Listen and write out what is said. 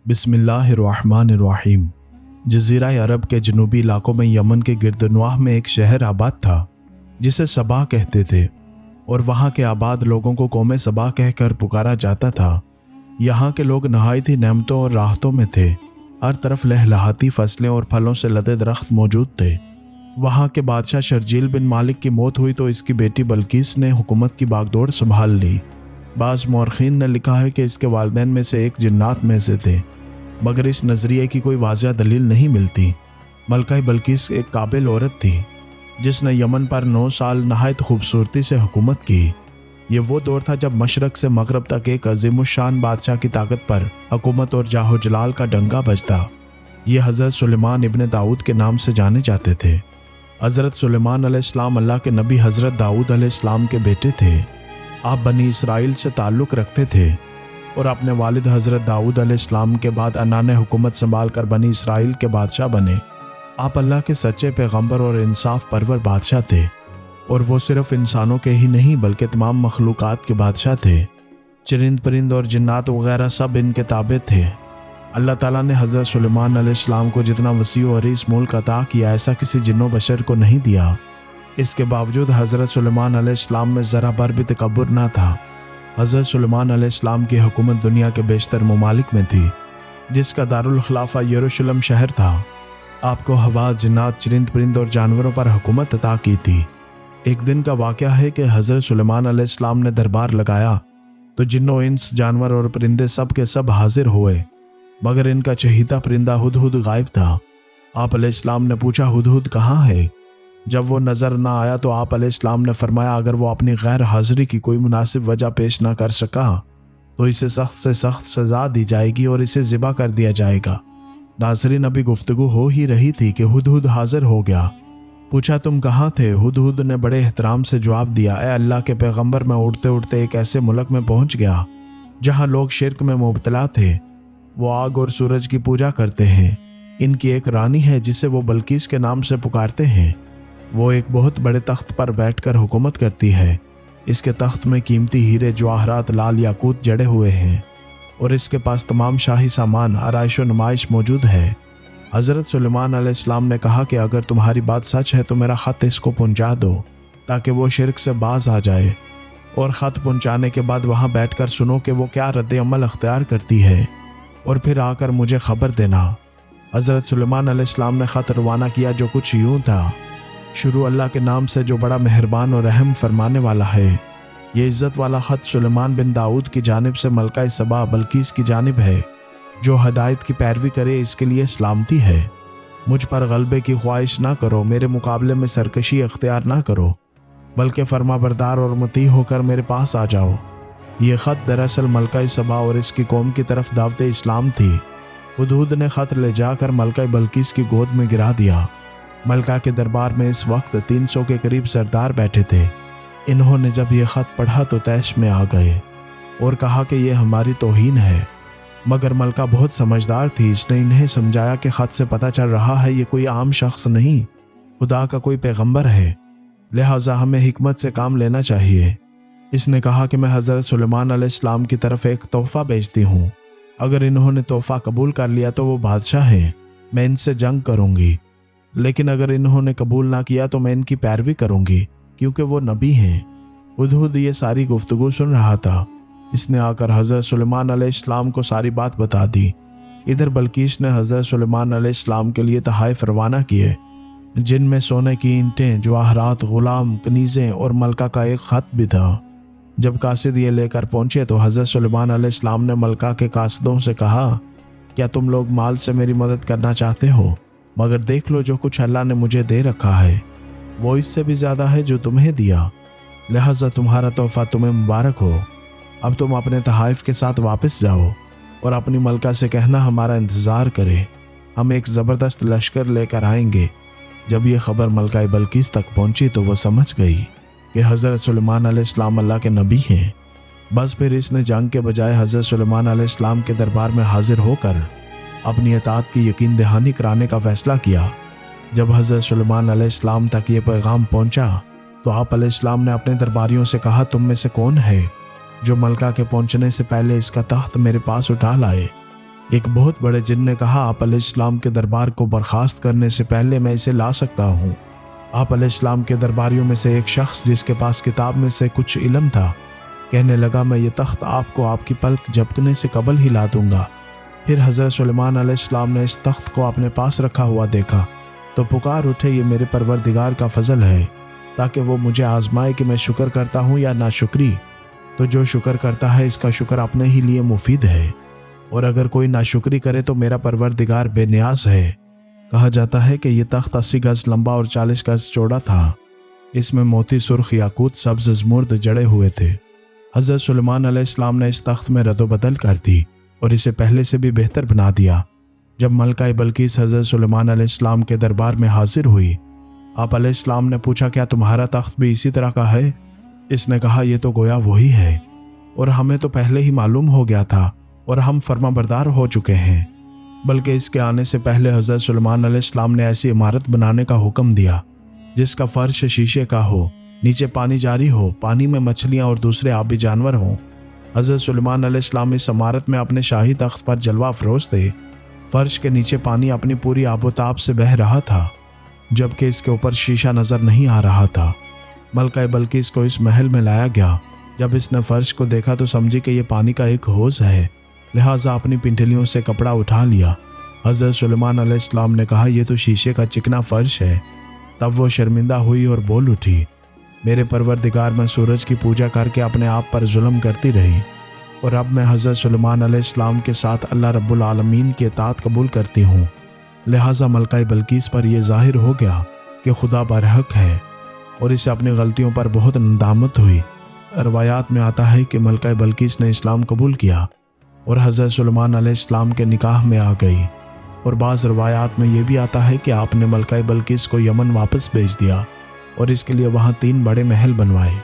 بسم اللہ الرحمن الرحیم۔ جزیرہ عرب کے جنوبی علاقوں میں یمن کے گردنواح میں ایک شہر آباد تھا جسے سبا کہتے تھے، اور وہاں کے آباد لوگوں کو قوم سبا کہہ کر پکارا جاتا تھا۔ یہاں کے لوگ نہایت ہی نعمتوں اور راحتوں میں تھے۔ ہر طرف لہلہاتی فصلیں اور پھلوں سے لدے درخت موجود تھے۔ وہاں کے بادشاہ شرجیل بن مالک کی موت ہوئی تو اس کی بیٹی بلقیس نے حکومت کی باغ دوڑ سنبھال لی۔ بعض مورخین نے لکھا ہے کہ اس کے والدین میں سے ایک جنات میں سے تھے، مگر اس نظریے کی کوئی واضح دلیل نہیں ملتی۔ ملکہ بلقیس ایک قابل عورت تھی جس نے یمن پر 9 سال نہایت خوبصورتی سے حکومت کی۔ یہ وہ دور تھا جب مشرق سے مغرب تک ایک عظیم الشان بادشاہ کی طاقت پر حکومت اور جاہ و جلال کا ڈنکا بجتا۔ یہ حضرت سلیمان ابن داؤد کے نام سے جانے جاتے تھے۔ حضرت سلیمان علیہ السلام اللہ کے نبی حضرت داؤد علیہ السلام کے بیٹے تھے۔ آپ بنی اسرائیل سے تعلق رکھتے تھے اور اپنے والد حضرت داؤد علیہ السلام کے بعد انان حکومت سنبھال کر بنی اسرائیل کے بادشاہ بنے۔ آپ اللہ کے سچے پیغمبر اور انصاف پرور بادشاہ تھے، اور وہ صرف انسانوں کے ہی نہیں بلکہ تمام مخلوقات کے بادشاہ تھے۔ چرند پرند اور جنات وغیرہ سب ان کے تابع تھے۔ اللہ تعالیٰ نے حضرت سلیمان علیہ السلام کو جتنا وسیع و عریض ملک عطا کیا ایسا کسی جن و بشر کو نہیں دیا۔ اس کے باوجود حضرت سلیمان علیہ السلام میں ذرا بھر بھی تکبر نہ تھا۔ حضرت سلیمان علیہ السلام کی حکومت دنیا کے بیشتر ممالک میں تھی، جس کا دارالخلافہ یروشلم شہر تھا۔ آپ کو ہوا، جنات، چرند پرند اور جانوروں پر حکومت عطا کی تھی۔ ایک دن کا واقعہ ہے کہ حضرت سلیمان علیہ السلام نے دربار لگایا تو جن و انس، جانور اور پرندے سب کے سب حاضر ہوئے، مگر ان کا چہیتا پرندہ ہدہد غائب تھا۔ آپ علیہ السلام نے پوچھا، ہدہد کہاں ہے؟ جب وہ نظر نہ آیا تو آپ علیہ السلام نے فرمایا، اگر وہ اپنی غیر حاضری کی کوئی مناسب وجہ پیش نہ کر سکا تو اسے سخت سے سخت سزا دی جائے گی اور اسے ذبح کر دیا جائے گا۔ ناظرین، ابھی گفتگو ہو ہی رہی تھی کہ ہدہد حاضر ہو گیا۔ پوچھا، تم کہاں تھے؟ ہدہد نے بڑے احترام سے جواب دیا، اے اللہ کے پیغمبر، میں اڑتے اڑتے ایک ایسے ملک میں پہنچ گیا جہاں لوگ شرک میں مبتلا تھے۔ وہ آگ اور سورج کی پوجا کرتے ہیں۔ ان کی ایک رانی ہے جسے وہ بلقیس کے نام سے پکارتے ہیں۔ وہ ایک بہت بڑے تخت پر بیٹھ کر حکومت کرتی ہے۔ اس کے تخت میں قیمتی ہیرے، جواہرات، لال یاقوت جڑے ہوئے ہیں، اور اس کے پاس تمام شاہی سامان، آرائش و نمائش موجود ہے۔ حضرت سلیمان علیہ السلام نے کہا کہ اگر تمہاری بات سچ ہے تو میرا خط اس کو پہنچا دو تاکہ وہ شرک سے باز آ جائے، اور خط پہنچانے کے بعد وہاں بیٹھ کر سنو کہ وہ کیا رد عمل اختیار کرتی ہے، اور پھر آ کر مجھے خبر دینا۔ حضرت سلیمان علیہ السلام نے خط روانہ کیا جو کچھ یوں تھا، شروع اللہ کے نام سے جو بڑا مہربان اور رحم فرمانے والا ہے۔ یہ عزت والا خط سلیمان بن داؤد کی جانب سے ملکہ سبا بلقیس کی جانب ہے۔ جو ہدایت کی پیروی کرے اس کے لیے سلامتی ہے۔ مجھ پر غلبے کی خواہش نہ کرو، میرے مقابلے میں سرکشی اختیار نہ کرو، بلکہ فرما بردار اور مطیع ہو کر میرے پاس آ جاؤ۔ یہ خط دراصل ملکہ سبا اور اس کی قوم کی طرف دعوت اسلام تھی۔ ہدہد نے خط لے جا کر ملکہ بلقیس کی گود میں گرا دیا۔ ملکہ کے دربار میں اس وقت 300 کے قریب سردار بیٹھے تھے۔ انہوں نے جب یہ خط پڑھا تو طیش میں آ گئے اور کہا کہ یہ ہماری توہین ہے، مگر ملکہ بہت سمجھدار تھی۔ اس نے انہیں سمجھایا کہ خط سے پتہ چل رہا ہے یہ کوئی عام شخص نہیں، خدا کا کوئی پیغمبر ہے، لہٰذا ہمیں حکمت سے کام لینا چاہیے۔ اس نے کہا کہ میں حضرت سلیمان علیہ السلام کی طرف ایک تحفہ بھیجتی ہوں، اگر انہوں نے تحفہ قبول کر لیا تو وہ بادشاہ ہیں، میں ان سے جنگ کروں گی، لیکن اگر انہوں نے قبول نہ کیا تو میں ان کی پیروی کروں گی کیونکہ وہ نبی ہیں۔ ہدہد یہ ساری گفتگو سن رہا تھا۔ اس نے آ کر حضرت سلیمان علیہ السلام کو ساری بات بتا دی۔ ادھر بلقیس نے حضرت سلیمان علیہ السلام کے لیے تحائف روانہ کیے، جن میں سونے کی اینٹیں، جواہرات، غلام، کنیزیں اور ملکہ کا ایک خط بھی تھا۔ جب قاصد یہ لے کر پہنچے تو حضرت سلیمان علیہ السلام نے ملکہ کے قاصدوں سے کہا، کیا تم لوگ مال سے میری مدد کرنا چاہتے ہو؟ مگر دیکھ لو جو کچھ اللہ نے مجھے دے رکھا ہے وہ اس سے بھی زیادہ ہے جو تمہیں دیا، لہذا تمہارا تحفہ تمہیں مبارک ہو۔ اب تم اپنے تحائف کے ساتھ واپس جاؤ اور اپنی ملکہ سے کہنا ہمارا انتظار کرے، ہم ایک زبردست لشکر لے کر آئیں گے۔ جب یہ خبر ملکہ بلقیس تک پہنچی تو وہ سمجھ گئی کہ حضرت سلیمان علیہ السلام اللہ کے نبی ہیں۔ بس پھر اس نے جنگ کے بجائے حضرت سلیمان علیہ السلام کے دربار میں حاضر ہو کر اپنی اطاعت کی یقین دہانی کرانے کا فیصلہ کیا۔ جب حضرت سلیمان علیہ السلام تک یہ پیغام پہنچا تو آپ علیہ السلام نے اپنے درباریوں سے کہا، تم میں سے کون ہے جو ملکہ کے پہنچنے سے پہلے اس کا تخت میرے پاس اٹھا لائے؟ ایک بہت بڑے جن نے کہا آپ علیہ السلام کے دربار کو برخاست کرنے سے پہلے میں اسے لا سکتا ہوں۔ آپ علیہ السلام کے درباریوں میں سے ایک شخص جس کے پاس کتاب میں سے کچھ علم تھا کہنے لگا میں یہ تخت آپ کو آپ کی پلک جھپکنے سے قبل ہی لا دوں گا۔ پھر حضرت سلیمان علیہ السلام نے اس تخت کو اپنے پاس رکھا ہوا دیکھا تو پکار اٹھے یہ میرے پروردگار کا فضل ہے تاکہ وہ مجھے آزمائے کہ میں شکر کرتا ہوں یا ناشکری، تو جو شکر کرتا ہے اس کا شکر اپنے ہی لیے مفید ہے، اور اگر کوئی ناشکری کرے تو میرا پروردگار بے نیاز ہے۔ کہا جاتا ہے کہ یہ تخت 80 گز لمبا اور 40 گز چوڑا تھا۔ اس میں موتی، سرخ، یاقوت، سبز، زمرد جڑے ہوئے تھے۔ حضرت سلیمان علیہ السلام نے اس تخت میں رد و بدل کر دی اور اسے پہلے سے بھی بہتر بنا دیا۔ جب ملکہ بلقیس حضرت سلیمان علیہ السلام کے دربار میں حاضر ہوئی، آپ علیہ السلام نے پوچھا کیا تمہارا تخت بھی اسی طرح کا ہے؟ اس نے کہا یہ تو گویا وہی ہے، اور ہمیں تو پہلے ہی معلوم ہو گیا تھا اور ہم فرما بردار ہو چکے ہیں، بلکہ اس کے آنے سے پہلے حضرت سلیمان علیہ السلام نے ایسی عمارت بنانے کا حکم دیا جس کا فرش شیشے کا ہو، نیچے پانی جاری ہو، پانی میں مچھلیاں اور دوسرے آبی جانور ہوں۔ حضرت سلیمان علیہ السلام اس عمارت میں اپنے شاہی تخت پر جلوہ افروز تھے۔ فرش کے نیچے پانی اپنی پوری آب و تاب سے بہہ رہا تھا، جبکہ اس کے اوپر شیشہ نظر نہیں آ رہا تھا۔ ملکہ بلقیس کو اس محل میں لایا گیا۔ جب اس نے فرش کو دیکھا تو سمجھی کہ یہ پانی کا ایک حوض ہے، لہٰذا اپنی پنڈلیوں سے کپڑا اٹھا لیا۔ حضرت سلیمان علیہ السلام نے کہا یہ تو شیشے کا چکنا فرش ہے۔ تب وہ شرمندہ ہوئی اور بول اٹھی میرے پروردگار، میں سورج کی پوجا کر کے اپنے آپ پر ظلم کرتی رہی، اور اب میں حضرت سلیمان علیہ السلام کے ساتھ اللہ رب العالمین کی اطاعت قبول کرتی ہوں، لہٰذا ملکہ بلقیس پر یہ ظاہر ہو گیا کہ خدا برحق ہے، اور اسے اپنی غلطیوں پر بہت ندامت ہوئی۔ روایات میں آتا ہے کہ ملکہ بلقیس نے اسلام قبول کیا اور حضرت سلیمان علیہ السلام کے نکاح میں آ گئی، اور بعض روایات میں یہ بھی آتا ہے کہ آپ نے ملکہ بلقیس کو یمن واپس بھیج دیا اور اس کے لیے وہاں 3 بڑے محل بنوائے۔